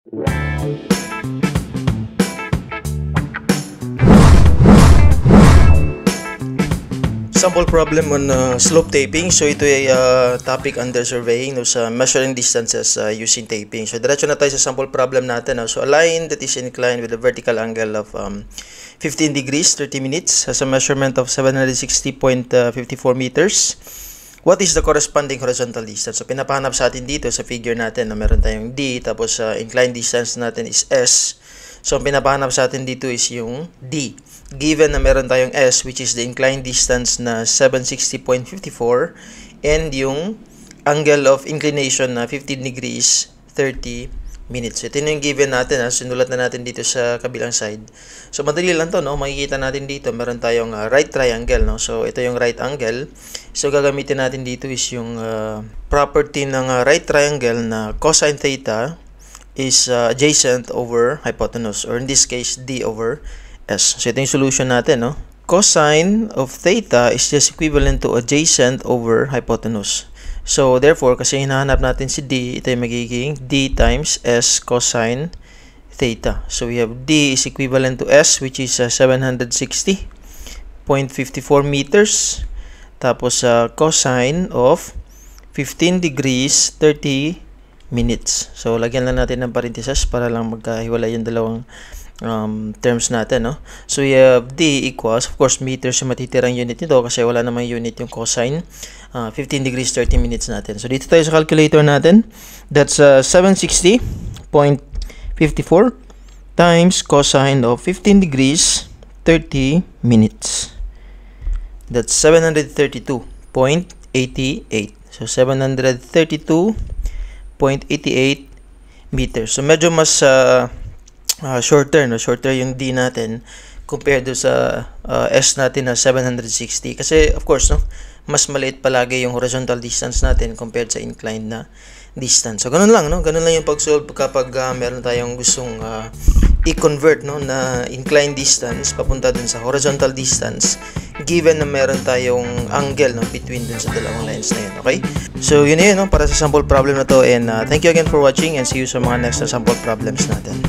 Sample problem on slope taping. So ito ay topic under surveying, no, sa measuring distances using taping. So diretso na tayo sa sample problem natin. No? So a line that is inclined with a vertical angle of 15 degrees 30 minutes has a measurement of 760.54 meters. What is the corresponding horizontal distance? So pinapahanap sa atin dito sa figure natin na meron tayong D, tapos inclined distance natin is S. So ang pinapahanap sa atin dito is yung D. Given na meron tayong S, which is the inclined distance na 760.54, and yung angle of inclination na 15 degrees 30 minutes. Ito na yung given natin. Sinulat na natin dito sa kabilang side. So madali lang to, no? Makikita natin dito meron tayong right triangle, no? So ito yung right angle. So gagamitin natin dito is yung property ng right triangle na cosine theta is adjacent over hypotenuse, or in this case D over S. So ito yung solution natin, no? Cosine of theta is just equivalent to adjacent over hypotenuse. So therefore, kasi hinahanap natin si D, ito yung magiging D times S cosine theta. So we have D is equivalent to S, which is 760.54 meters. Tapos cosine of 15 degrees 30 minutes. So lagyan lang natin ng parenthesis para lang magkahiwalay yung dalawang terms natin, no? So we have D equals, of course meters yung matitirang unit nito kasi wala namang unit yung cosine, 15 degrees 30 minutes natin. So dito tayo sa calculator natin. That's 760.54 times cosine of 15 degrees 30 minutes. That's 732.88. So 732.88 meters. So medyo mas shorter, no? Shorter yung D natin compared do sa S natin na 760. Kasi of course, no, mas maliit palagi yung horizontal distance natin compared sa inclined na distance. So ganun lang, no? Ganun lang yung pag-solve kapag meron tayong gustong i-convert, no, na inclined distance papunta dun sa horizontal distance given na meron tayong angle, no, between dun sa dalawang lines na yun. Okay? So yun, no, para sa sample problem na to, and thank you again for watching, and see you sa mga next na sample problems natin.